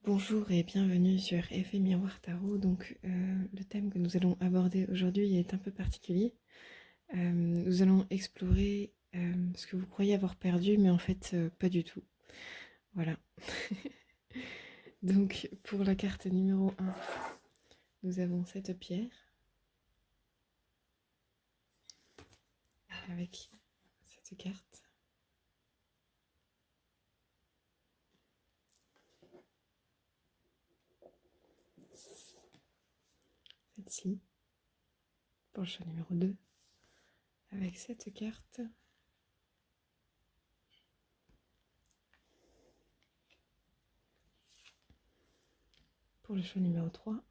Bonjour et bienvenue sur Effet Miroir Tarot. Donc, le thème que nous allons aborder aujourd'hui est un peu particulier. Nous allons explorer ce que vous croyez avoir perdu, mais en fait, pas du tout. Voilà. Donc, pour la carte numéro 1, nous avons cette pierre avec cette carte. Celle-ci, pour le choix numéro 2, avec cette carte. Pour le choix numéro 3,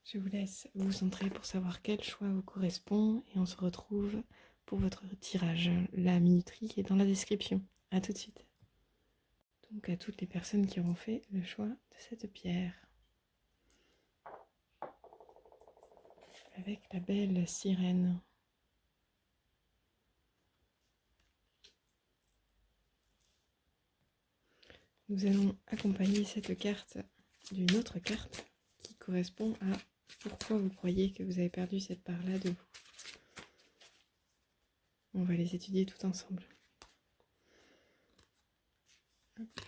je vous laisse vous centrer pour savoir quel choix vous correspond et on se retrouve pour votre tirage. La minuterie est dans la description. A tout de suite. Donc à toutes les personnes qui auront fait le choix de cette pierre. Avec la belle sirène. Nous allons accompagner cette carte d'une autre carte qui correspond à pourquoi vous croyez que vous avez perdu cette part-là de vous. On va les étudier tout ensemble. Hop.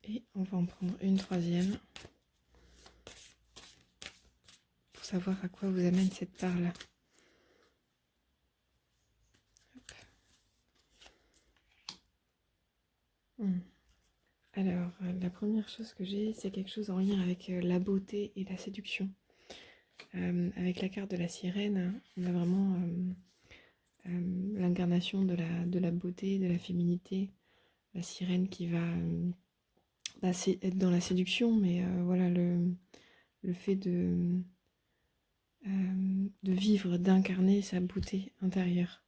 Et on va en prendre une troisième pour savoir à quoi vous amène cette part-là. Alors, la première chose que j'ai, c'est quelque chose en lien avec la beauté et la séduction. Avec la carte de la sirène, on a vraiment l'incarnation de la beauté, de la féminité. La sirène qui va être dans la séduction, mais voilà, le fait de vivre, d'incarner sa beauté intérieure.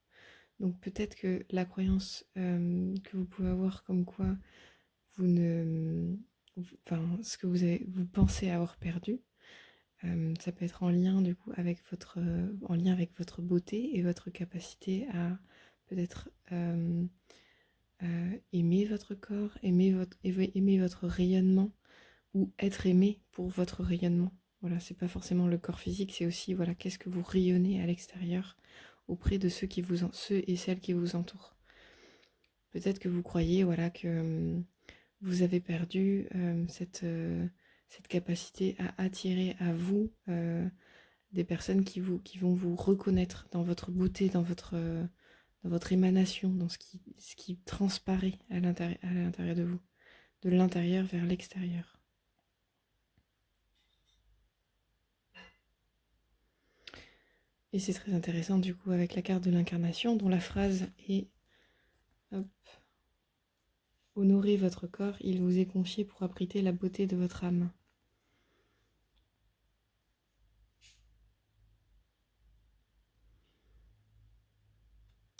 Donc peut-être que la croyance que vous pouvez avoir comme quoi vous ne... Enfin, ce que vous pensez avoir perdu, ça peut être en lien du coup avec en lien avec votre beauté et votre capacité à peut-être aimer votre corps, aimer votre rayonnement ou être aimé pour votre rayonnement. Voilà, c'est pas forcément le corps physique, c'est aussi voilà qu'est-ce que vous rayonnez à l'extérieur auprès de ceux et celles qui vous entourent. Peut-être que vous croyez voilà que vous avez perdu cette capacité à attirer à vous des personnes qui vont vous reconnaître dans votre beauté, dans votre émanation, dans ce qui transparaît à l'intérieur de vous, de l'intérieur vers l'extérieur. Et c'est très intéressant du coup avec la carte de l'incarnation dont la phrase est hop, honorez votre corps, il vous est confié pour abriter la beauté de votre âme.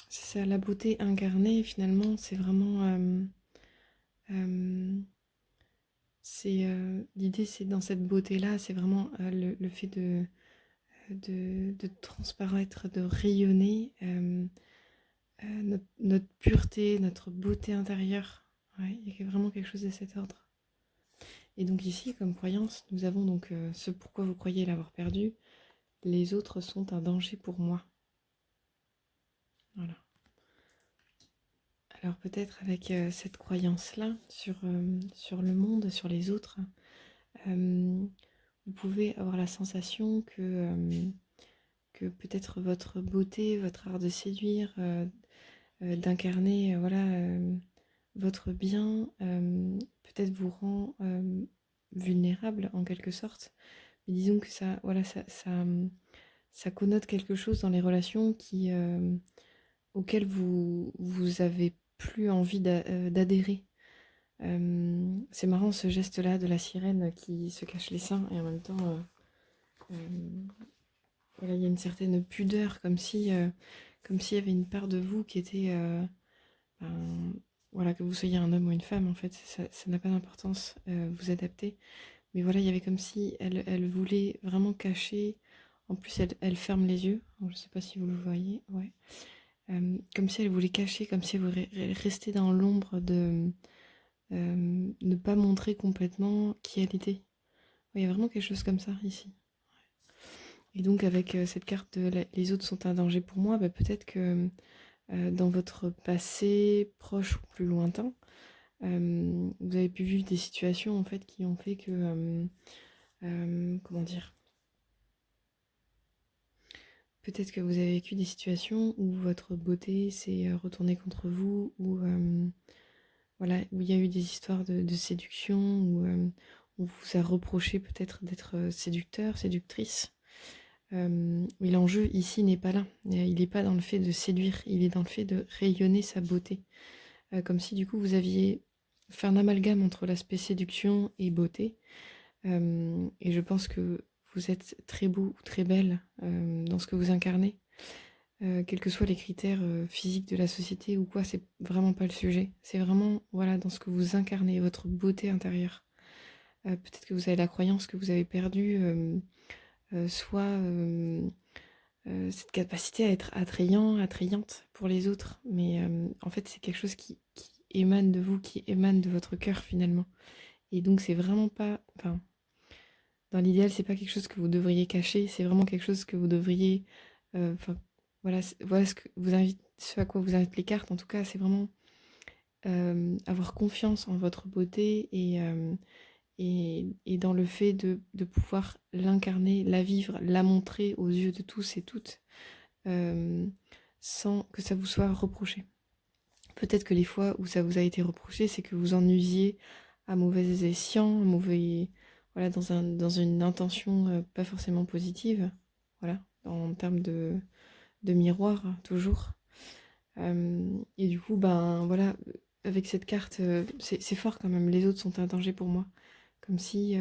C'est ça, la beauté incarnée finalement, c'est vraiment l'idée, c'est dans cette beauté-là, c'est vraiment le fait de transparaître, de rayonner notre pureté, notre beauté intérieure. Ouais, il y a vraiment quelque chose de cet ordre. Et donc ici, comme croyance, nous avons donc ce pourquoi vous croyez l'avoir perdu. Les autres sont un danger pour moi. Voilà. Alors peut-être avec cette croyance-là sur le monde, sur les autres, vous pouvez avoir la sensation que peut-être votre beauté, votre art de séduire, d'incarner votre bien, peut-être vous rend vulnérable en quelque sorte. Mais disons que ça connote quelque chose dans les relations auxquelles vous avez plus envie d'adhérer. C'est marrant ce geste-là de la sirène qui se cache les seins et en même temps, voilà, il y a une certaine pudeur, comme s'il y avait une part de vous qui était, voilà, que vous soyez un homme ou une femme, en fait, ça n'a pas d'importance, vous adaptez. Mais voilà, il y avait comme si elle voulait vraiment cacher. En plus, elle ferme les yeux. Je ne sais pas si vous le voyez. Ouais. Comme si elle voulait cacher, comme si elle voulait rester dans l'ombre de ne pas montrer complètement qui elle était. Ouais, il y a vraiment quelque chose comme ça ici. Et donc avec cette carte de les autres sont un danger pour moi, bah, peut-être que dans votre passé proche ou plus lointain, vous avez pu vivre des situations en fait qui ont fait que comment dire, peut-être que vous avez vécu des situations où votre beauté s'est retournée contre vous, ou voilà, où il y a eu des histoires de séduction, où on vous a reproché peut-être d'être séducteur, séductrice. Mais l'enjeu ici n'est pas là. Il n'est pas dans le fait de séduire, il est dans le fait de rayonner sa beauté. Comme si du coup vous aviez fait un amalgame entre l'aspect séduction et beauté. Et je pense que vous êtes très beau ou très belle dans ce que vous incarnez. Quels que soient les critères physiques de la société ou quoi, c'est vraiment pas le sujet. C'est vraiment voilà, dans ce que vous incarnez, votre beauté intérieure. Peut-être que vous avez la croyance que vous avez perdu soit cette capacité à être attrayant, attrayante pour les autres, mais en fait c'est quelque chose qui émane de vous, qui émane de votre cœur finalement. Et donc c'est vraiment pas, enfin, dans l'idéal c'est pas quelque chose que vous devriez cacher, c'est vraiment quelque chose que vous devriez, enfin, voilà, voilà ce que vous invite, ce à quoi vous invitent les cartes en tout cas, c'est vraiment avoir confiance en votre beauté et dans le fait de pouvoir l'incarner, la vivre, la montrer aux yeux de tous et toutes, euh, sans que ça vous soit reproché. Peut-être que les fois où ça vous a été reproché, c'est que vous en usiez à mauvais escient, voilà, dans une intention pas forcément positive, voilà, en termes de miroir, toujours. Et du coup, ben voilà, avec cette carte, c'est fort quand même, les autres sont un danger pour moi. Comme si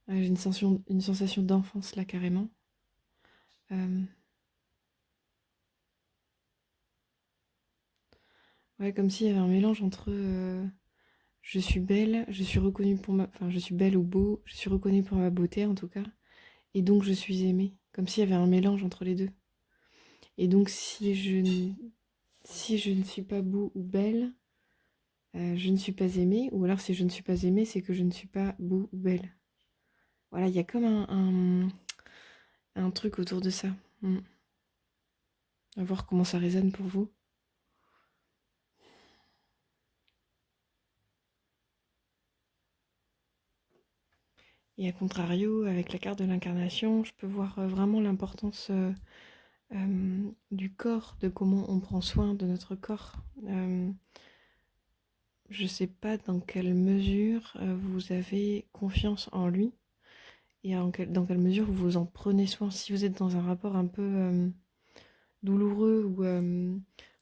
j'ai une sensation d'enfance là carrément. Euh, ouais, comme s'il y avait un mélange entre je suis belle, je suis reconnue pour ma, enfin je suis belle ou beau, je suis reconnue pour ma beauté en tout cas, et donc je suis aimée. Comme s'il y avait un mélange entre les deux. Et donc si je ne suis pas beau ou belle, je ne suis pas aimée, ou alors si je ne suis pas aimée, c'est que je ne suis pas beau ou belle. Voilà, il y a comme un truc autour de ça. À voir comment ça résonne pour vous. Et à contrario, avec la carte de l'incarnation, je peux voir vraiment l'importance du corps, de comment on prend soin de notre corps. Je ne sais pas dans quelle mesure vous avez confiance en lui et dans quelle mesure vous vous en prenez soin. Si vous êtes dans un rapport un peu douloureux ou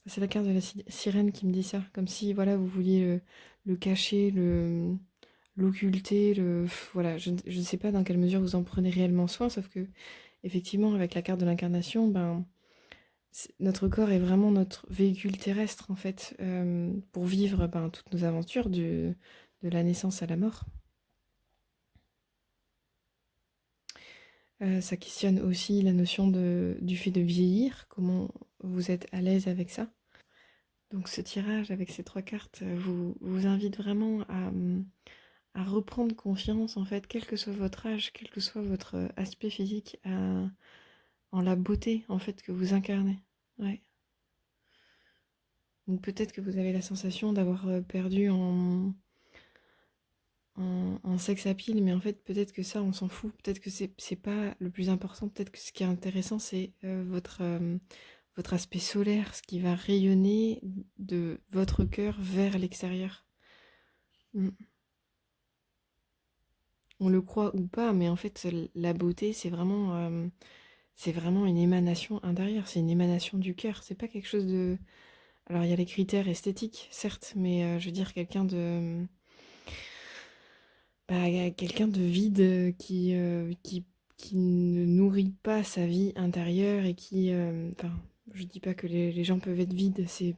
c'est la carte de la sirène qui me dit ça, comme si voilà vous vouliez le cacher, l'occulter, voilà, je ne sais pas dans quelle mesure vous en prenez réellement soin, sauf que effectivement avec la carte de l'incarnation, ben notre corps est vraiment notre véhicule terrestre en fait pour vivre ben, toutes nos aventures de la naissance à la mort. Ça questionne aussi la notion du fait de vieillir, comment vous êtes à l'aise avec ça. Donc ce tirage avec ces 3 cartes vous invite vraiment à reprendre confiance en fait, quel que soit votre âge, quel que soit votre aspect physique, en la beauté en fait que vous incarnez. Ouais. Donc peut-être que vous avez la sensation d'avoir perdu en sex appeal, mais en fait peut-être que ça on s'en fout, peut-être que c'est pas le plus important, peut-être que ce qui est intéressant c'est votre aspect solaire, ce qui va rayonner de votre cœur vers l'extérieur. Mm. On le croit ou pas, mais en fait la beauté c'est vraiment une émanation intérieure, c'est une émanation du cœur, c'est pas quelque chose de... Alors il y a les critères esthétiques certes, mais je veux dire quelqu'un de vide qui ne nourrit pas sa vie intérieure et qui... Enfin, je dis pas que les gens peuvent être vides, c'est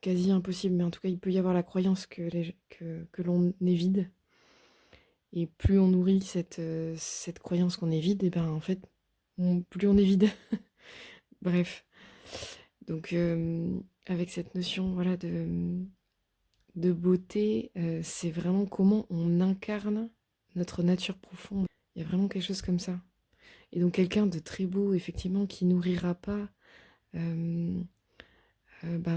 quasi impossible, mais en tout cas, il peut y avoir la croyance que l'on est vide. Et plus on nourrit cette croyance qu'on est vide, et ben en fait, plus on est vide. Bref. Donc, avec cette notion voilà, de beauté, c'est vraiment comment on incarne notre nature profonde. Il y a vraiment quelque chose comme ça. Et donc quelqu'un de très beau, effectivement, qui nourrira pas ben,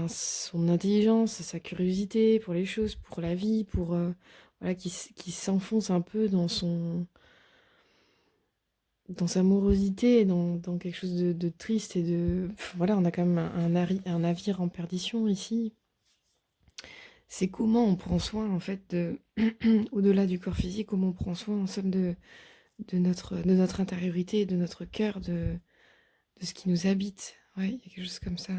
son intelligence, sa curiosité pour les choses, pour la vie, voilà, qui s'enfonce un peu dans sa morosité, dans quelque chose de triste et de... Voilà, on a quand même un navire en perdition ici. C'est comment on prend soin, en fait, au-delà du corps physique, comment on prend soin, en somme, de notre intériorité, de notre cœur, de ce qui nous habite. Ouais, il y a quelque chose comme ça.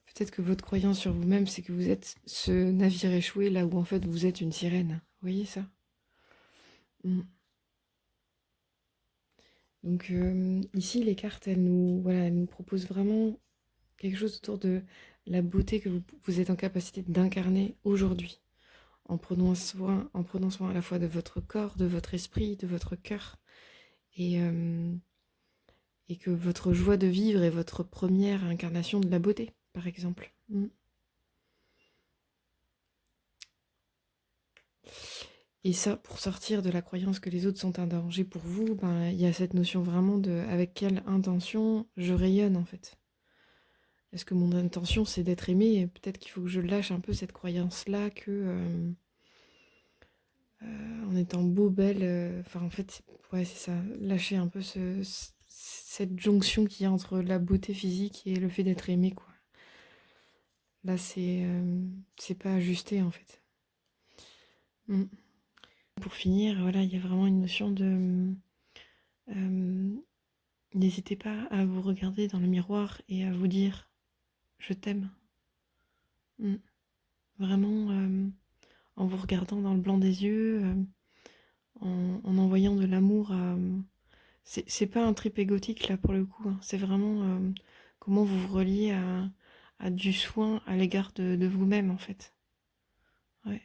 Peut-être que votre croyance sur vous-même, c'est que vous êtes ce navire échoué là où en fait vous êtes une sirène. Vous voyez ça? Donc ici, les cartes, elles nous proposent vraiment quelque chose autour de la beauté que vous êtes en capacité d'incarner aujourd'hui, en prenant soin à la fois de votre corps, de votre esprit, de votre cœur, et, euh, et que votre joie de vivre est votre première incarnation de la beauté, par exemple. Et ça, pour sortir de la croyance que les autres sont un danger pour vous, ben, il y a cette notion vraiment de avec quelle intention je rayonne en fait. Est-ce que mon intention c'est d'être aimé et peut-être qu'il faut que je lâche un peu cette croyance-là que en étant beau, belle, enfin en fait, ouais c'est ça, lâcher un peu cette jonction qu'il y a entre la beauté physique et le fait d'être aimé quoi. Là c'est pas ajusté en fait. Pour finir, voilà, il y a vraiment une notion de n'hésitez pas à vous regarder dans le miroir et à vous dire je t'aime. Vraiment, en vous regardant dans le blanc des yeux, en envoyant de l'amour à... C'est pas un trip égotique là pour le coup, hein. C'est vraiment comment vous vous reliez à du soin à l'égard de vous-même en fait. Ouais.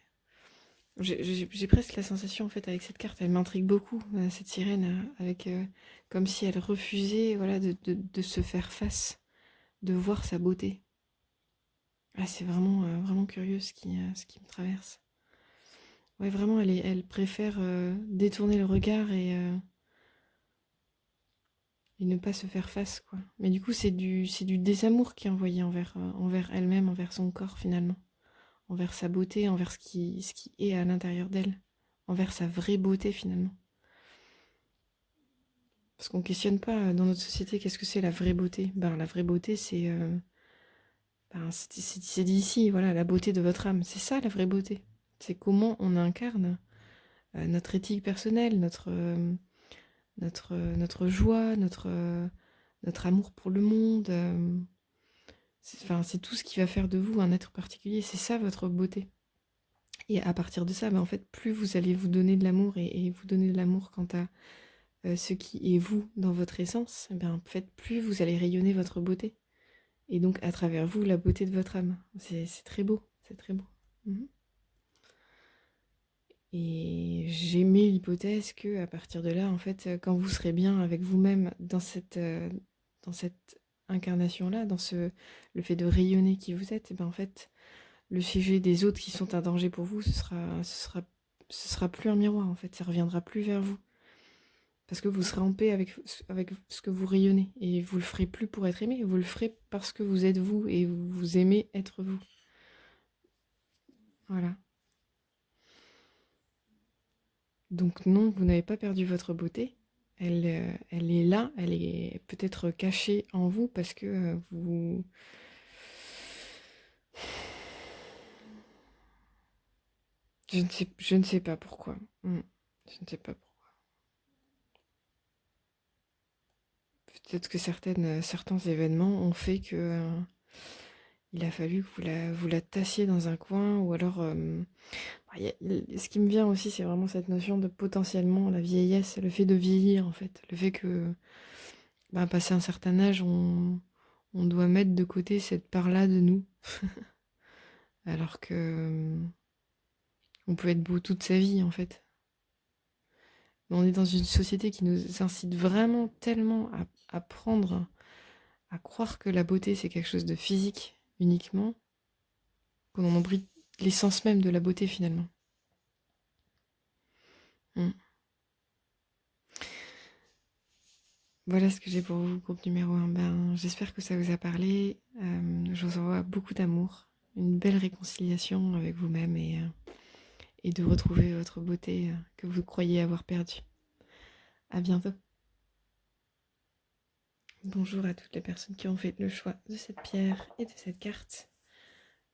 J'ai presque la sensation en fait avec cette carte, elle m'intrigue beaucoup, cette sirène, avec comme si elle refusait voilà, de se faire face, de voir sa beauté. Ah, c'est vraiment, vraiment curieux ce qui me traverse. Ouais, vraiment, elle préfère détourner le regard et ne pas se faire face, quoi. Mais du coup, c'est du désamour qui est envoyé envers elle-même, envers son corps, finalement. Envers sa beauté, envers ce qui est à l'intérieur d'elle. Envers sa vraie beauté, finalement. Parce qu'on questionne pas dans notre société qu'est-ce que c'est la vraie beauté. Ben, la vraie beauté, c'est dit ici, voilà, la beauté de votre âme. C'est ça, la vraie beauté. C'est comment on incarne notre éthique personnelle, notre joie, notre amour pour le monde. C'est tout ce qui va faire de vous un être particulier. C'est ça votre beauté. Et à partir de ça, ben, en fait, plus vous allez vous donner de l'amour et vous donner de l'amour quant à ce qui est vous dans votre essence, ben, en fait, plus vous allez rayonner votre beauté. Et donc, à travers vous, la beauté de votre âme. C'est très beau. C'est très beau. Et j'aimais l'hypothèse que à partir de là, en fait, quand vous serez bien avec vous-même dans cette incarnation-là, le fait de rayonner qui vous êtes, et ben en fait, le sujet des autres qui sont un danger pour vous, ce sera plus un miroir en fait, ça reviendra plus vers vous, parce que vous serez en paix avec ce que vous rayonnez, et vous le ferez plus pour être aimé, vous le ferez parce que vous êtes vous et vous aimez être vous. Voilà. Donc non, vous n'avez pas perdu votre beauté. Elle est là, elle est peut-être cachée en vous parce que vous... je ne sais pas pourquoi. Je ne sais pas pourquoi. Peut-être que certains événements ont fait que il a fallu que vous la tassiez dans un coin ou alors... ce qui me vient aussi, c'est vraiment cette notion de potentiellement la vieillesse, le fait de vieillir en fait. Le fait que, passé un certain âge, on doit mettre de côté cette part-là de nous, alors que on peut être beau toute sa vie en fait. Mais on est dans une société qui nous incite vraiment tellement à prendre, à croire que la beauté c'est quelque chose de physique uniquement, qu'on en oublie l'essence même de la beauté finalement. Mm. Voilà ce que j'ai pour vous, groupe numéro 1. Ben, j'espère que ça vous a parlé. Je vous envoie beaucoup d'amour, une belle réconciliation avec vous-même et de retrouver votre beauté que vous croyez avoir perdue. À bientôt. Bonjour à toutes les personnes qui ont fait le choix de cette pierre et de cette carte.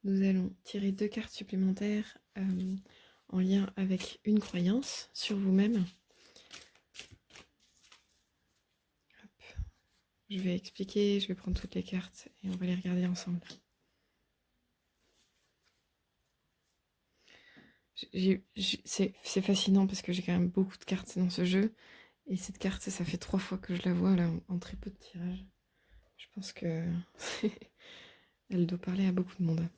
Nous allons tirer 2 cartes supplémentaires en lien avec une croyance sur vous-même. Je vais expliquer, je vais prendre toutes les cartes et on va les regarder ensemble. C'est fascinant parce que j'ai quand même beaucoup de cartes dans ce jeu. Et cette carte, ça fait 3 fois que je la vois là, en très peu de tirages. Je pense que elle doit parler à beaucoup de monde.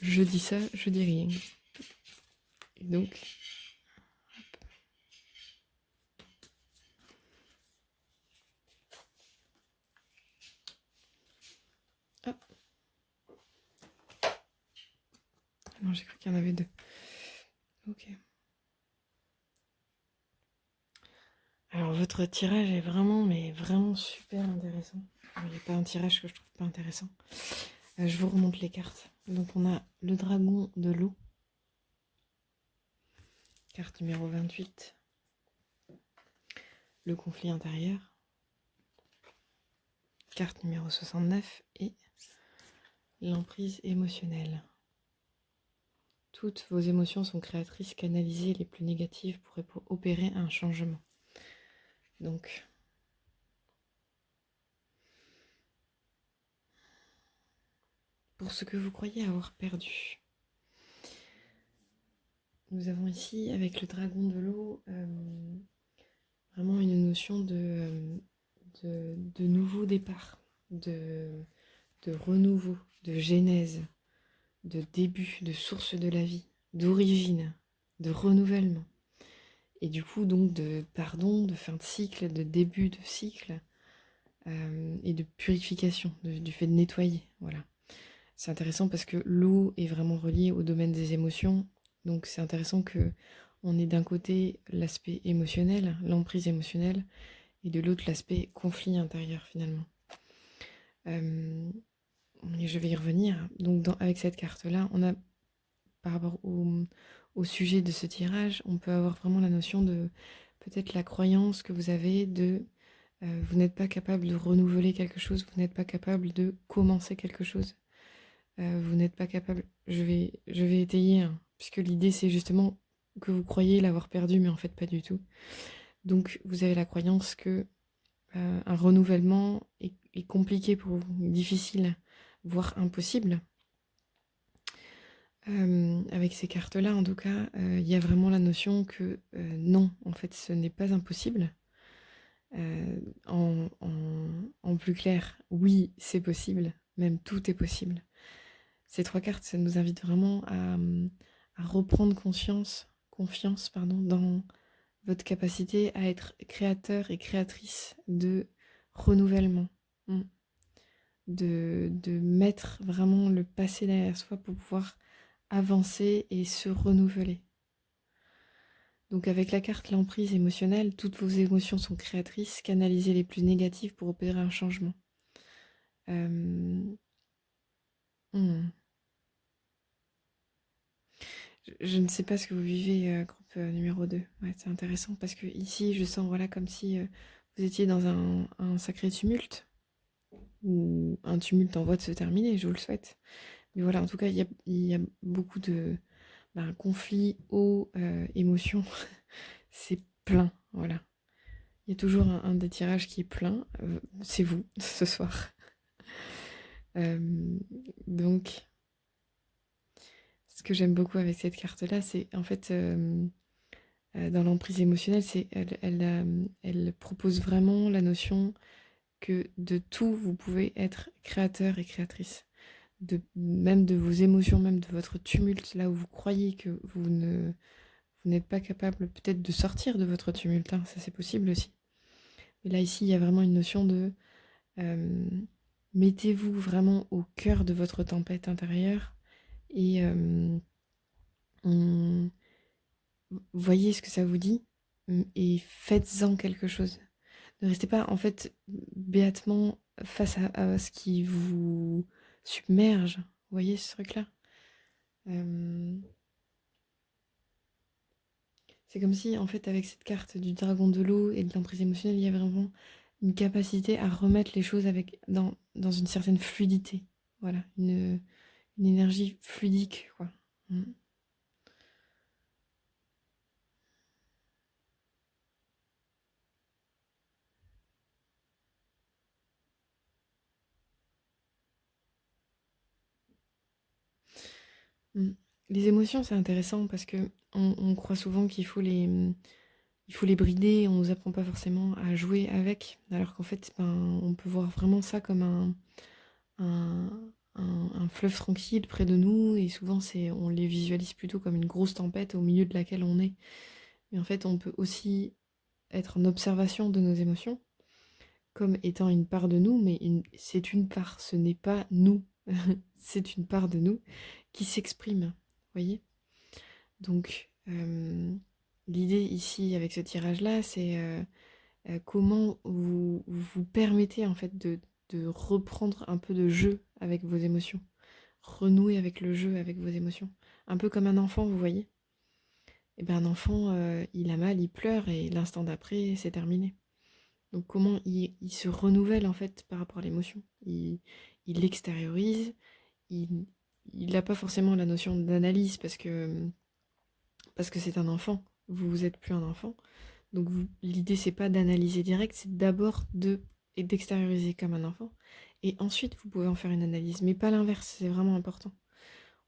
Je dis ça, je dis rien. Et donc... Hop. Non, j'ai cru qu'il y en avait 2. Ok. Alors votre tirage est vraiment, mais vraiment super intéressant. Il n'y a pas un tirage que je trouve pas intéressant. Je vous remonte les cartes. Donc on a le dragon de l'eau. Carte numéro 28. Le conflit intérieur. Carte numéro 69 et l'emprise émotionnelle. Toutes vos émotions sont créatrices, canalisées les plus négatives pour opérer un changement. Donc, pour ce que vous croyez avoir perdu, nous avons ici, avec le dragon de l'eau, vraiment une notion de nouveau départ, de renouveau, de genèse, de début, de source de la vie, d'origine, de renouvellement. Et du coup, donc, de pardon, de fin de cycle, de début de cycle, et de purification, du fait de nettoyer, voilà. C'est intéressant parce que l'eau est vraiment reliée au domaine des émotions, donc c'est intéressant que on ait d'un côté l'aspect émotionnel, l'emprise émotionnelle, et de l'autre l'aspect conflit intérieur finalement. Et je vais y revenir. Donc avec cette carte-là, on a, par rapport au sujet de ce tirage, on peut avoir vraiment la notion de peut-être la croyance que vous avez de vous n'êtes pas capable de renouveler quelque chose, vous n'êtes pas capable de commencer quelque chose. Vous n'êtes pas capable... Je vais étayer, hein, puisque l'idée c'est justement que vous croyez l'avoir perdu, mais en fait pas du tout. Donc vous avez la croyance que un renouvellement est compliqué pour vous, difficile, voire impossible. Avec ces cartes-là, en tout cas, il y a vraiment la notion que non, en fait, ce n'est pas impossible. En plus clair, oui, c'est possible, même tout est possible. Ces 3 cartes, ça nous invite vraiment à reprendre confiance dans votre capacité à être créateur et créatrice de renouvellement. De mettre vraiment le passé derrière soi pour pouvoir avancer et se renouveler. Donc avec la carte l'emprise émotionnelle, toutes vos émotions sont créatrices, canalisez les plus négatives pour opérer un changement. Je ne sais pas ce que vous vivez, groupe numéro 2. Ouais, c'est intéressant parce que ici, je sens voilà, comme si vous étiez dans un sacré tumulte, ou un tumulte en voie de se terminer, je vous le souhaite. Mais voilà, en tout cas, il y a beaucoup de conflits, eau, émotions. C'est plein, voilà. Il y a toujours un des tirages qui est plein. C'est vous, ce soir. Donc, ce que j'aime beaucoup avec cette carte-là, c'est en fait... dans l'emprise émotionnelle, elle propose vraiment la notion que de tout, vous pouvez être créateur et créatrice. Même de vos émotions, même de votre tumulte, là où vous croyez que vous n'êtes pas capable peut-être de sortir de votre tumulte, hein, ça c'est possible aussi. Mais là ici, il y a vraiment une notion de mettez-vous vraiment au cœur de votre tempête intérieure et voyez ce que ça vous dit et faites-en quelque chose. Ne restez pas en fait béatement face à ce qui vous submerge. Vous voyez ce truc-là? C'est comme si en fait avec cette carte du dragon de l'eau et de l'emprise émotionnelle, il y a vraiment une capacité à remettre les choses dans une certaine fluidité. Voilà, une énergie fluidique, quoi. Mm. Mm. Les émotions, c'est intéressant parce que on croit souvent il faut les brider, on nous apprend pas forcément à jouer avec, alors qu'en fait, ben, on peut voir vraiment ça comme un, un fleuve tranquille près de nous, et souvent on les visualise plutôt comme une grosse tempête au milieu de laquelle on est. Mais en fait, on peut aussi être en observation de nos émotions, comme étant une part de nous, mais c'est une part, ce n'est pas nous. C'est une part de nous qui s'exprime, voyez. Donc, l'idée ici avec ce tirage-là, c'est comment vous permettez en fait de reprendre un peu de jeu avec vos émotions, renouer avec le jeu avec vos émotions. Un peu comme un enfant, vous voyez. Et bien un enfant, il a mal, il pleure, et l'instant d'après, c'est terminé. Donc comment il se renouvelle en fait par rapport à l'émotion. Il l'extériorise, il n'a pas forcément la notion d'analyse parce que c'est un enfant, vous n'êtes plus un enfant. Donc l'idée c'est pas d'analyser direct, c'est d'abord d'extérioriser comme un enfant. Et ensuite vous pouvez en faire une analyse, mais pas l'inverse, c'est vraiment important.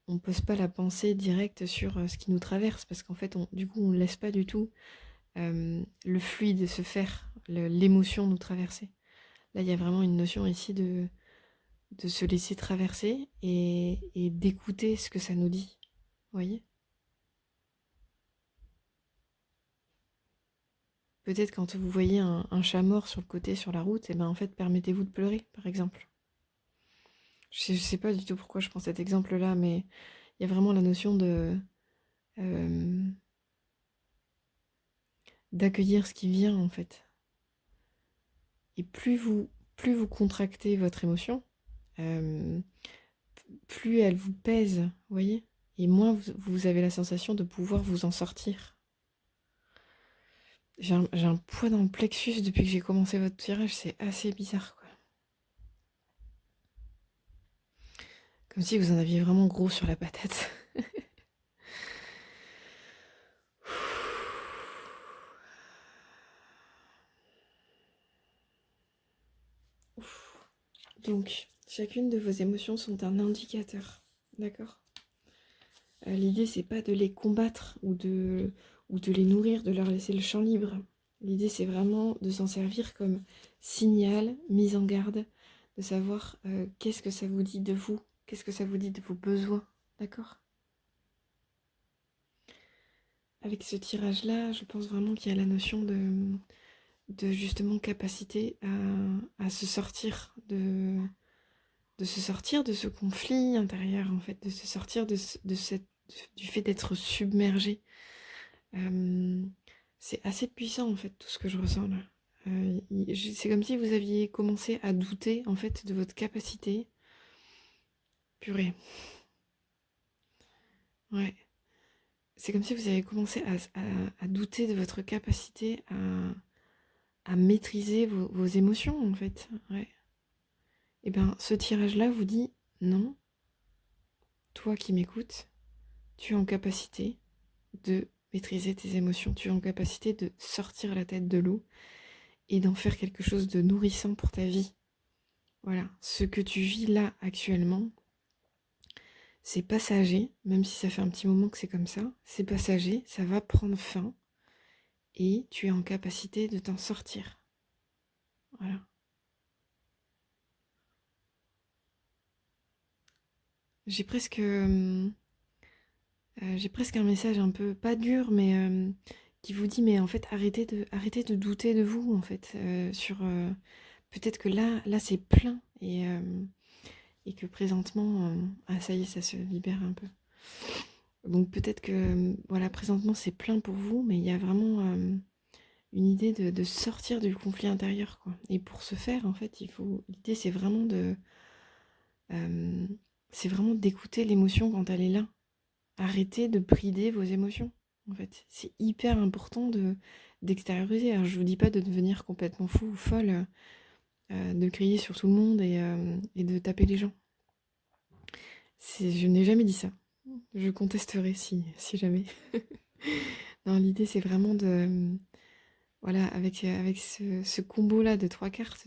On ne pose pas la pensée directe sur ce qui nous traverse, parce qu'en fait du coup on ne laisse pas du tout le fluide se faire, l'émotion nous traverser. Là il y a vraiment une notion ici de se laisser traverser et d'écouter ce que ça nous dit. Vous voyez? Peut-être quand vous voyez un chat mort sur le côté, sur la route, et ben en fait, permettez-vous de pleurer, par exemple. Je sais pas du tout pourquoi je prends cet exemple-là, mais il y a vraiment la notion euh, d'accueillir ce qui vient, en fait. Et plus vous contractez votre émotion, euh, plus elle vous pèse, vous voyez? Et moins vous avez la sensation de pouvoir vous en sortir. J'ai un poids dans le plexus depuis que j'ai commencé votre tirage, c'est assez bizarre, quoi. Comme si vous en aviez vraiment gros sur la patate. Donc, chacune de vos émotions sont un indicateur, d'accord? L'idée, c'est pas de les combattre ou de les nourrir, de leur laisser le champ libre. L'idée, c'est vraiment de s'en servir comme signal, mise en garde, de savoir qu'est-ce que ça vous dit de vous, qu'est-ce que ça vous dit de vos besoins, d'accord? Avec ce tirage-là, je pense vraiment qu'il y a la notion de justement capacité à se sortir de se sortir de ce conflit intérieur, en fait, de se sortir du fait d'être submergé. C'est assez puissant, en fait, tout ce que je ressens là. C'est comme si vous aviez commencé à douter, en fait, de votre capacité. Purée. Ouais. C'est comme si vous avez commencé à douter de votre capacité à maîtriser vos émotions, en fait. Ouais. Et bien, ce tirage-là vous dit, non, toi qui m'écoutes, tu es en capacité de maîtriser tes émotions, tu es en capacité de sortir la tête de l'eau et d'en faire quelque chose de nourrissant pour ta vie. Voilà, ce que tu vis là actuellement, c'est passager, même si ça fait un petit moment que c'est comme ça, c'est passager, ça va prendre fin et tu es en capacité de t'en sortir. Voilà. j'ai presque, j'ai presque un message un peu, pas dur, mais qui vous dit, mais en fait, arrêtez de douter de vous, en fait, peut-être que là, c'est plein, et que présentement, ah, ça y est, ça se libère un peu. Donc peut-être que, voilà, présentement, c'est plein pour vous, mais il y a vraiment une idée de sortir du conflit intérieur, quoi. Et pour ce faire, en fait, l'idée, euh, c'est vraiment d'écouter l'émotion quand elle est là. Arrêtez de brider vos émotions, en fait. C'est hyper important d'extérioriser. Alors, je vous dis pas de devenir complètement fou ou folle, de crier sur tout le monde et de taper les gens. Je n'ai jamais dit ça. Je contesterai si jamais. Non, l'idée, c'est vraiment voilà, avec ce combo-là de 3 cartes,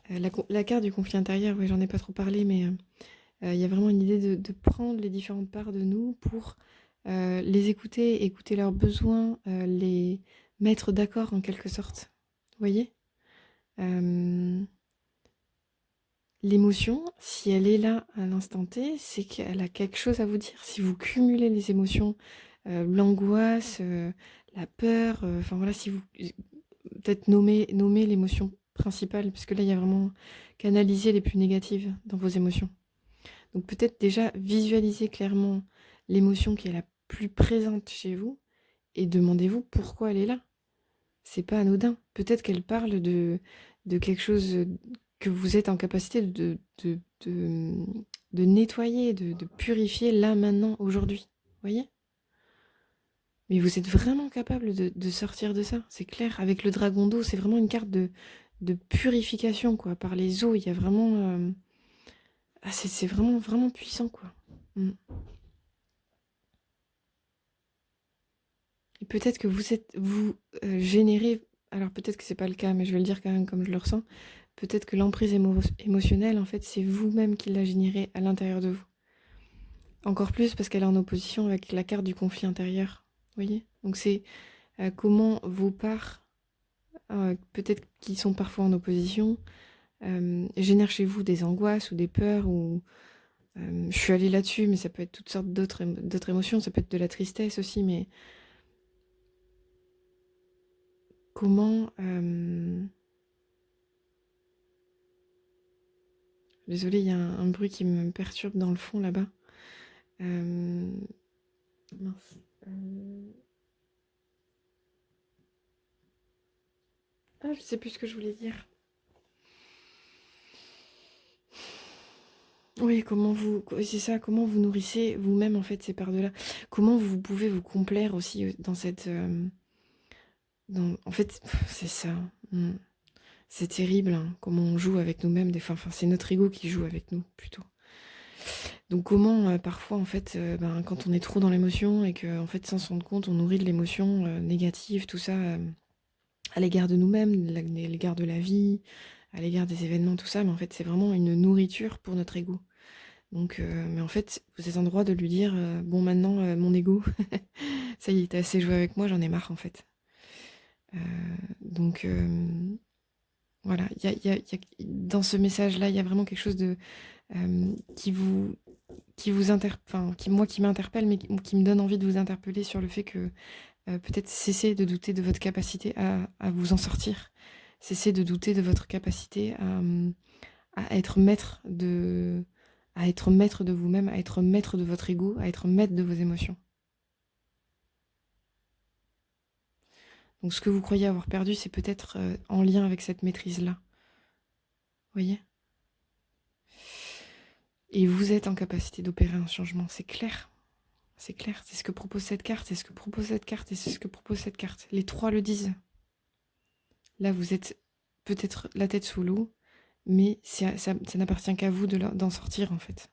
la carte du conflit intérieur, ouais, j'en ai pas trop parlé, mais il y a vraiment une idée de prendre les différentes parts de nous pour les écouter, écouter leurs besoins, les mettre d'accord en quelque sorte. Vous voyez? L'émotion, si elle est là à l'instant T, c'est qu'elle a quelque chose à vous dire. Si vous cumulez les émotions, l'angoisse, la peur, enfin voilà, si vous peut-être nommer l'émotion principale, parce que là, il y a vraiment canaliser les plus négatives dans vos émotions. Donc peut-être déjà visualiser clairement l'émotion qui est la plus présente chez vous et demandez-vous pourquoi elle est là. C'est pas anodin. Peut-être qu'elle parle de quelque chose que vous êtes en capacité de nettoyer, de purifier là, maintenant, aujourd'hui. Vous voyez? Mais vous êtes vraiment capable de sortir de ça, c'est clair. Avec le dragon d'eau, c'est vraiment une carte de purification, quoi. Par les eaux, il y a vraiment... Ah, c'est vraiment, vraiment puissant, quoi. Mm. Et peut-être que vous générez, alors peut-être que c'est pas le cas, mais je vais le dire quand même comme je le ressens, peut-être que l'emprise émotionnelle, en fait, c'est vous-même qui la générez à l'intérieur de vous. Encore plus parce qu'elle est en opposition avec la carte du conflit intérieur. Vous voyez? Donc c'est comment vos parts, peut-être qui sont parfois en opposition, génèrent chez vous des angoisses ou des peurs ou... je suis allée là-dessus, mais ça peut être toutes sortes d'autres émotions, ça peut être de la tristesse aussi, mais comment... Désolée, il y a un bruit qui me perturbe dans le fond là-bas. Mince. Ah, je sais plus ce que je voulais dire. Oui, c'est ça, comment vous nourrissez vous-même en fait ces parts-là. Comment vous pouvez vous complaire aussi dans cette... En fait, c'est ça. Mm. C'est terrible, hein, comment on joue avec nous-mêmes des fois. Enfin, c'est notre ego qui joue avec nous plutôt. Donc comment parfois en fait, quand on est trop dans l'émotion et que en fait sans se rendre compte, on nourrit de l'émotion négative, tout ça à l'égard de nous-mêmes, à l'égard de la vie, à l'égard des événements, tout ça. Mais en fait, c'est vraiment une nourriture pour notre ego. Donc, mais en fait, vous êtes en droit de lui dire bon, maintenant, mon ego, ça y est, t'as assez joué avec moi, j'en ai marre en fait. Euh, donc, voilà, dans ce message-là, il y a vraiment quelque chose de qui vous moi qui m'interpelle, mais qui me donne envie de vous interpeller sur le fait que peut-être cessez de douter de votre capacité à vous en sortir. Cessez de douter de votre capacité à être à être maître de vous-même, à être maître de votre ego, à être maître de vos émotions. Donc ce que vous croyez avoir perdu, c'est peut-être en lien avec cette maîtrise-là. Vous voyez? Et vous êtes en capacité d'opérer un changement, c'est clair. C'est clair, c'est ce que propose cette carte, c'est ce que propose cette carte, et c'est ce que propose cette carte. Les trois le disent. Là, vous êtes peut-être la tête sous l'eau, mais ça n'appartient qu'à vous d'en sortir, en fait.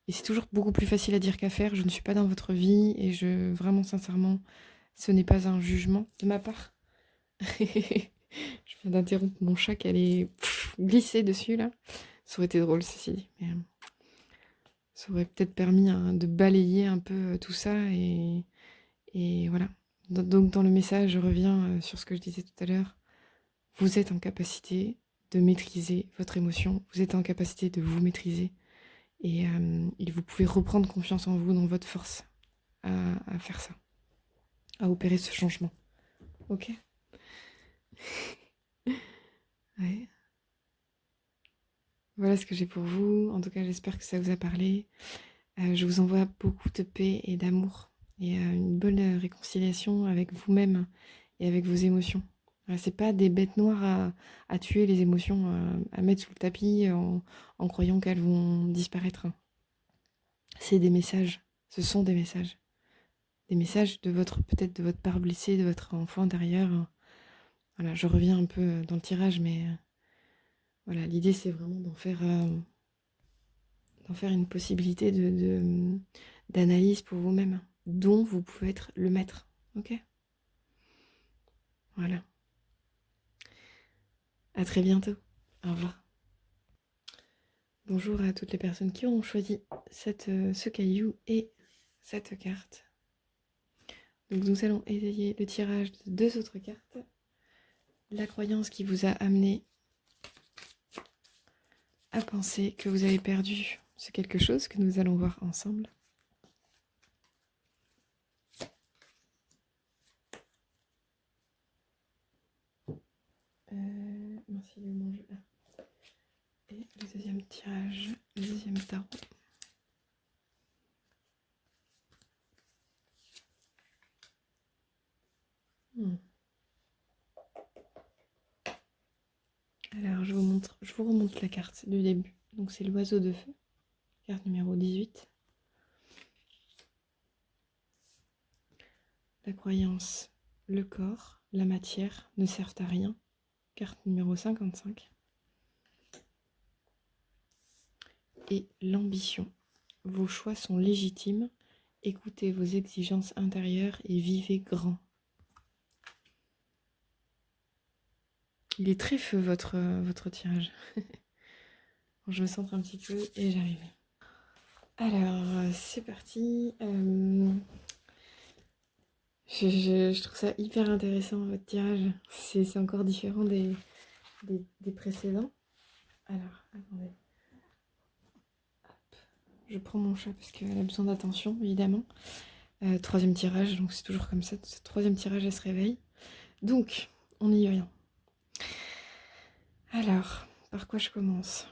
Et c'est toujours beaucoup plus facile à dire qu'à faire. Je ne suis pas dans votre vie, et vraiment, sincèrement, ce n'est pas un jugement de ma part. Je viens d'interrompre mon chat qui allait glisser dessus, là. Ça aurait été drôle, ceci dit. Mais, ça aurait peut-être permis de balayer un peu tout ça, et voilà. Donc dans le message, je reviens sur ce que je disais tout à l'heure. Vous êtes en capacité de maîtriser votre émotion. Vous êtes en capacité de vous maîtriser. Et vous pouvez reprendre confiance en vous, dans votre force, à faire ça, à opérer ce changement. Ok. Ouais. Voilà ce que j'ai pour vous. En tout cas, j'espère que ça vous a parlé. Je vous envoie beaucoup de paix et d'amour et une bonne réconciliation avec vous-même et avec vos émotions. C'est pas des bêtes noires à tuer les émotions, à mettre sous le tapis en croyant qu'elles vont disparaître. C'est des messages. Ce sont des messages. Des messages de votre, peut-être de votre part blessée, de votre enfant intérieur. Voilà, je reviens un peu dans le tirage, mais voilà, l'idée c'est vraiment d'en faire une possibilité d'analyse pour vous-même, dont vous pouvez être le maître. Ok. Voilà. À très bientôt. Au revoir. Bonjour à toutes les personnes qui ont choisi ce caillou et cette carte. Donc nous allons étayer le tirage de 2 autres cartes. La croyance qui vous a amené à penser que vous avez perdu ce quelque chose que nous allons voir ensemble. Merci de manger. Et le deuxième tirage, le deuxième tarot. Alors je vous remonte la carte du début. Donc c'est l'oiseau de feu, carte numéro 18. La croyance, le corps, la matière ne servent à rien, carte numéro 55. Et l'ambition, vos choix sont légitimes, écoutez vos exigences intérieures et vivez grand. Il est très feu votre tirage. Je me centre un petit peu et j'arrive. Alors, c'est parti. Je trouve ça hyper intéressant, votre tirage. C'est encore différent des précédents. Alors, attendez. Hop. Je prends mon chat parce qu'elle a besoin d'attention, évidemment. Troisième tirage, donc c'est toujours comme ça. Ce troisième tirage, elle se réveille. Donc, on y vient. Alors, par quoi je commence ?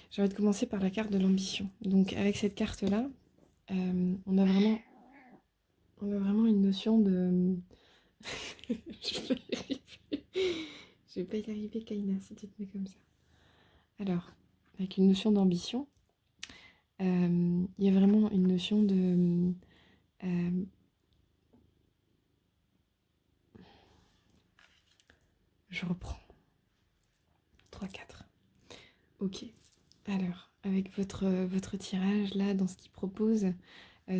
J'ai envie de commencer par la carte de l'ambition. Donc, avec cette carte-là, on a vraiment une notion de... Je vais pas y arriver, Kaina, si tu te mets comme ça. Alors, avec une notion d'ambition, il y a vraiment une notion de... je reprends. 3, 4. Ok. Alors, avec votre tirage, là, dans ce qu'il propose,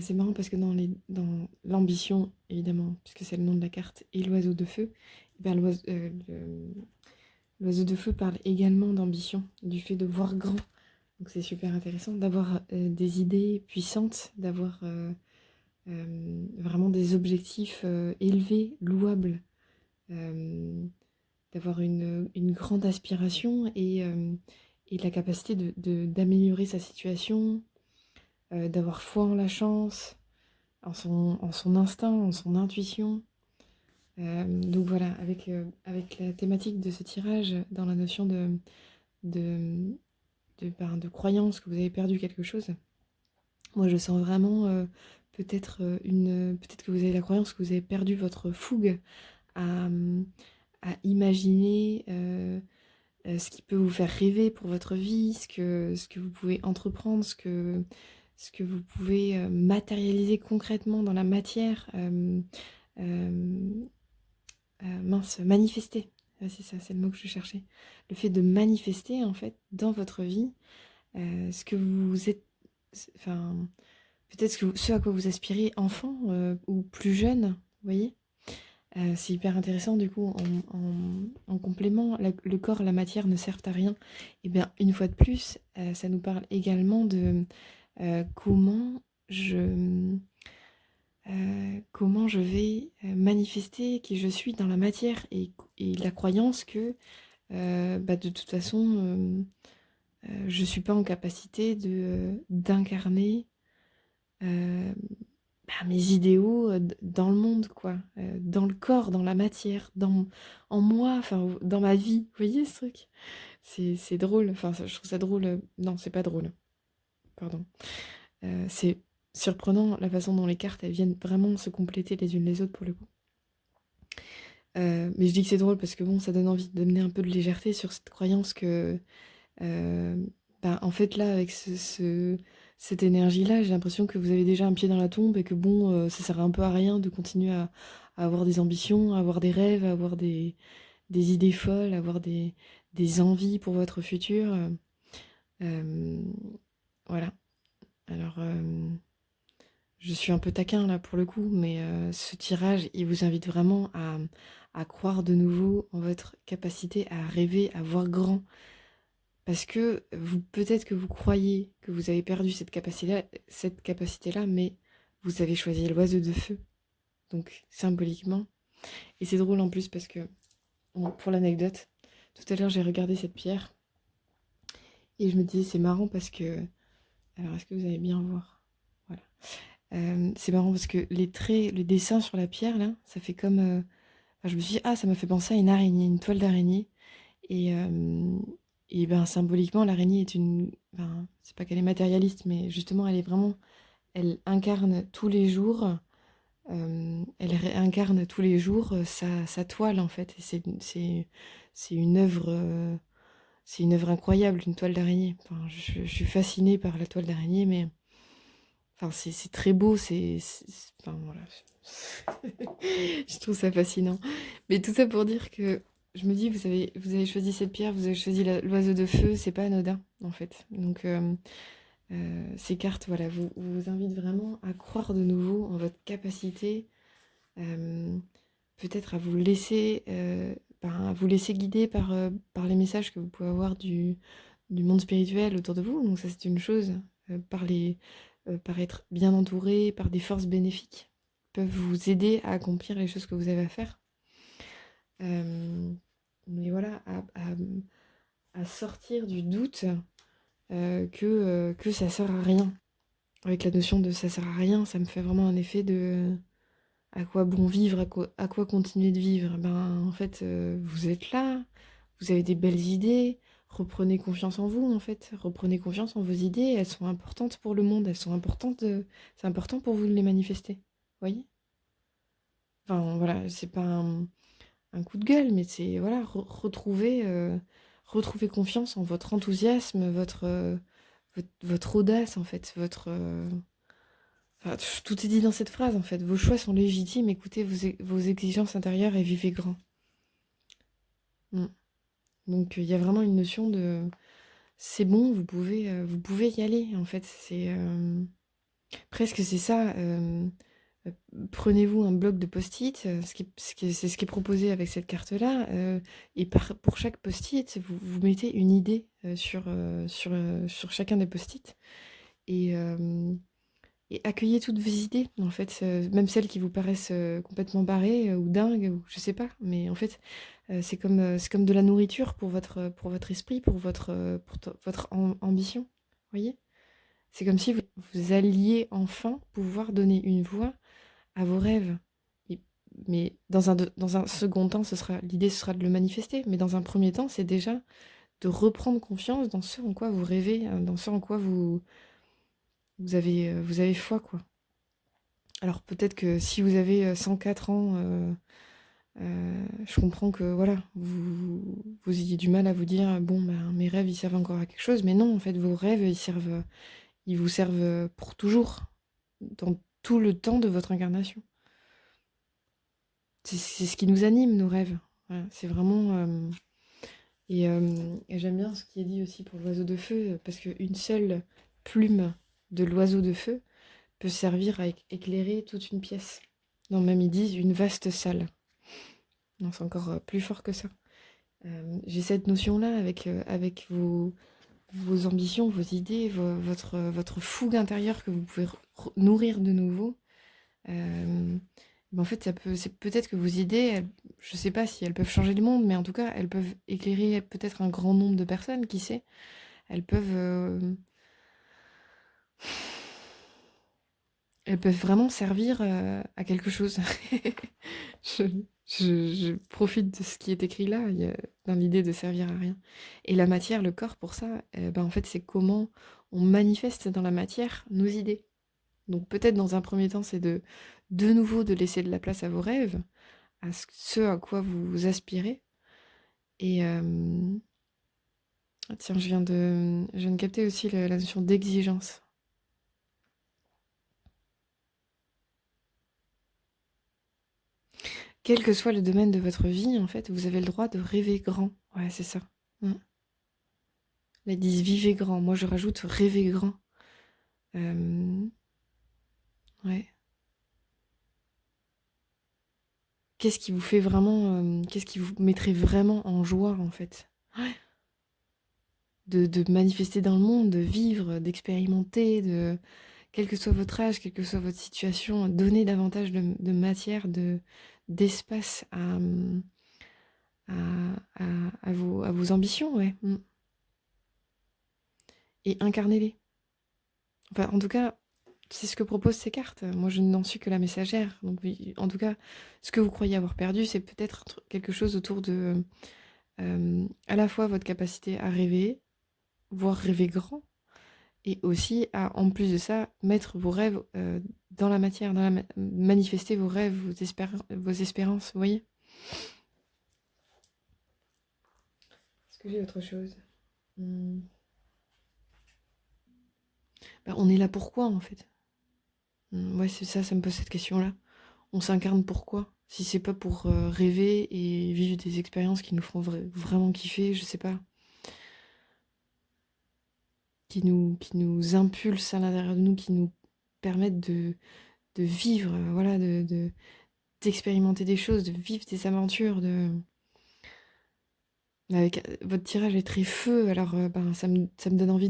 c'est marrant parce que dans l'ambition, évidemment, puisque c'est le nom de la carte, et l'oiseau de feu, ben, l'oiseau de feu parle également d'ambition, du fait de voir grand. Donc c'est super intéressant d'avoir des idées puissantes, d'avoir vraiment des objectifs élevés, louables, d'avoir une grande aspiration et la capacité d'améliorer sa situation, d'avoir foi en la chance, en son instinct, en son intuition. Donc voilà, avec la thématique de ce tirage, dans la notion de croyance que vous avez perdu quelque chose, moi je sens vraiment peut-être que vous avez la croyance que vous avez perdu votre fougue à imaginer ce qui peut vous faire rêver pour votre vie, ce que vous pouvez entreprendre, ce que vous pouvez matérialiser concrètement dans la matière, manifester. C'est ça, c'est le mot que je cherchais. Le fait de manifester, en fait, dans votre vie, ce que vous êtes... Enfin, peut-être ce à quoi vous aspirez enfant ou plus jeune, vous voyez. C'est hyper intéressant, du coup, en complément, le corps, la matière ne servent à rien. Et bien, une fois de plus, ça nous parle également de comment je vais manifester qui je suis dans la matière et la croyance que de toute façon je ne suis pas en capacité d'incarner mes idéaux dans le monde, quoi, dans le corps, dans la matière, en moi, enfin, dans ma vie. Vous voyez ce truc? C'est drôle, enfin, je trouve ça drôle. Non, c'est pas drôle, pardon. C'est surprenant la façon dont les cartes, elles viennent vraiment se compléter les unes les autres pour le coup. Mais je dis que c'est drôle parce que bon, ça donne envie d'amener un peu de légèreté sur cette croyance que, en fait, là, avec cette énergie-là, j'ai l'impression que vous avez déjà un pied dans la tombe et que bon, ça sert un peu à rien de continuer à avoir des ambitions, à avoir des rêves, à avoir des idées folles, à avoir des envies pour votre futur. Euh, voilà. Alors, je suis un peu taquin là pour le coup, mais ce tirage, il vous invite vraiment à croire de nouveau en votre capacité à rêver, à voir grand. Parce que peut-être que vous croyez que vous avez perdu cette capacité-là, mais vous avez choisi l'oiseau de feu, donc symboliquement. Et c'est drôle en plus parce que, bon, pour l'anecdote, tout à l'heure j'ai regardé cette pierre et je me disais c'est marrant parce que, alors est-ce que vous allez bien voir? Voilà. C'est marrant parce que les traits, le dessin sur la pierre là, ça fait comme, enfin, je me suis dit ah ça m'a fait penser à une araignée, une toile d'araignée. Et, euh, et ben symboliquement, l'araignée est une. Ben, c'est pas qu'elle est matérialiste, mais justement, elle est vraiment. Elle incarne tous les jours. Elle incarne tous les jours sa toile en fait. Et c'est une œuvre. C'est une œuvre incroyable, une toile d'araignée. Enfin, je suis fascinée par la toile d'araignée, mais enfin, c'est très beau. Enfin, voilà. Je trouve ça fascinant. Mais tout ça pour dire que je me dis, vous avez choisi cette pierre, vous avez choisi l'oiseau de feu, c'est pas anodin, en fait. Donc, ces cartes, voilà, vous invitent vraiment à croire de nouveau en votre capacité, euh, peut-être à vous laisser guider par les messages que vous pouvez avoir du monde spirituel autour de vous. Donc, ça, c'est une chose. Par être bien entouré, par des forces bénéfiques, peuvent vous aider à accomplir les choses que vous avez à faire. Mais voilà, à sortir du doute que ça sert à rien. Avec la notion de ça sert à rien, ça me fait vraiment un effet de à quoi bon vivre, à quoi continuer de vivre. Ben, en fait, vous êtes là, vous avez des belles idées, reprenez confiance en vous, en fait. Reprenez confiance en vos idées, elles sont importantes pour le monde, elles sont importantes, c'est important pour vous de les manifester. Vous voyez? Enfin, voilà, c'est pas un coup de gueule, mais c'est voilà, retrouver confiance en votre enthousiasme, votre audace en fait, enfin, tout est dit dans cette phrase en fait. Vos choix sont légitimes, écoutez vos exigences intérieures et vivez grand. Mm. Donc il y a vraiment une notion de c'est bon, vous pouvez y aller en fait. C'est presque c'est ça. Euh, Prenez-vous un bloc de post-it, c'est ce qui est proposé avec cette carte-là, et pour chaque post-it, vous mettez une idée sur chacun des post-it, et, euh, et accueillez toutes vos idées, en fait, même celles qui vous paraissent complètement barrées ou dingues, ou je sais pas, mais en fait, c'est comme de la nourriture pour votre esprit, votre ambition, vous voyez? C'est comme si vous alliez enfin pouvoir donner une voix à vos rêves. Et- mais dans un second temps, l'idée ce sera de le manifester. Mais dans un premier temps, c'est déjà de reprendre confiance dans ce en quoi vous rêvez, dans ce en quoi vous avez foi, quoi. Alors peut-être que si vous avez 104 ans, je comprends que voilà, vous ayez du mal à vous dire bon, ben, mes rêves ils servent encore à quelque chose. Mais non, en fait, vos rêves ils vous servent pour toujours, dans tout le temps de votre incarnation. C'est ce qui nous anime, nos rêves. Voilà, c'est vraiment. Et j'aime bien ce qui est dit aussi pour l'oiseau de feu, parce qu'une seule plume de l'oiseau de feu peut servir à éclairer toute une pièce. Non, même ils disent une vaste salle. Non, c'est encore plus fort que ça. J'ai cette notion-là avec vos ambitions, vos idées, votre fougue intérieure que vous pouvez nourrir de nouveau. Euh, en fait, c'est peut-être que vos idées, je sais pas si elles peuvent changer le monde, mais en tout cas, elles peuvent éclairer peut-être un grand nombre de personnes, qui sait. elles peuvent, elles peuvent vraiment servir à quelque chose. Je, je profite de ce qui est écrit là, dans l'idée de servir à rien. Et la matière, le corps, pour ça, ben, en fait, c'est comment on manifeste dans la matière nos idées. Donc peut-être dans un premier temps, c'est de nouveau de laisser de la place à vos rêves, à ce à quoi vous aspirez. Et tiens, je viens de capter aussi la notion d'exigence. Quel que soit le domaine de votre vie, en fait, vous avez le droit de rêver grand. Ouais, c'est ça. Mm. Là, ils disent vivez grand. Moi, je rajoute rêver grand. Euh, ouais. Qu'est-ce qui vous fait vraiment, qu'est-ce qui vous mettrait vraiment en joie, en fait? Ouais. De manifester dans le monde, de vivre, d'expérimenter, quel que soit votre âge, quelle que soit votre situation, donner davantage de matière, d'espace à vos ambitions, ouais. Mm. Et incarnez-les. Enfin, en tout cas, c'est ce que proposent ces cartes. Moi, je n'en suis que la messagère. Donc, oui, en tout cas, ce que vous croyez avoir perdu, c'est peut-être quelque chose autour de à la fois votre capacité à rêver, voire rêver grand, et aussi à, en plus de ça, mettre vos rêves dans la matière, manifester vos rêves, vos espérances, vous voyez? Est-ce que j'ai autre chose? Hmm. Bah, on est là pourquoi, en fait? Ouais, c'est ça, ça me pose cette question-là. On s'incarne pourquoi? Si c'est pas pour rêver et vivre des expériences qui nous feront vraiment kiffer, je sais pas, qui nous impulsent à l'intérieur de nous, qui nous permettent de vivre, voilà, d'expérimenter des choses, de vivre des aventures, avec votre tirage est très feu, alors ben, ça me donne envie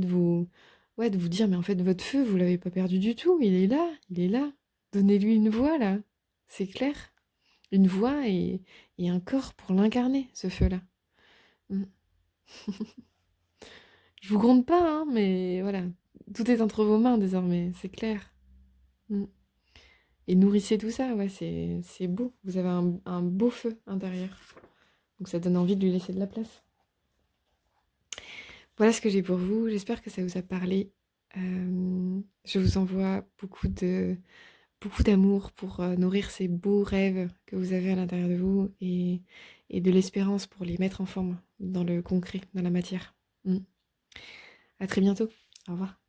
ouais, de vous dire, mais en fait, votre feu, vous l'avez pas perdu du tout, il est là, il est là. Donnez-lui une voix, là, c'est clair. Une voix et un corps pour l'incarner, ce feu-là. Mm. Je vous gronde pas, hein, mais voilà. Tout est entre vos mains désormais, c'est clair. Mm. Et nourrissez tout ça, ouais, c'est beau. Vous avez un beau feu intérieur. Donc ça donne envie de lui laisser de la place. Voilà ce que j'ai pour vous. J'espère que ça vous a parlé. Je vous envoie beaucoup d'amour pour nourrir ces beaux rêves que vous avez à l'intérieur de vous et de l'espérance pour les mettre en forme dans le concret, dans la matière. Mm. À très bientôt. Au revoir.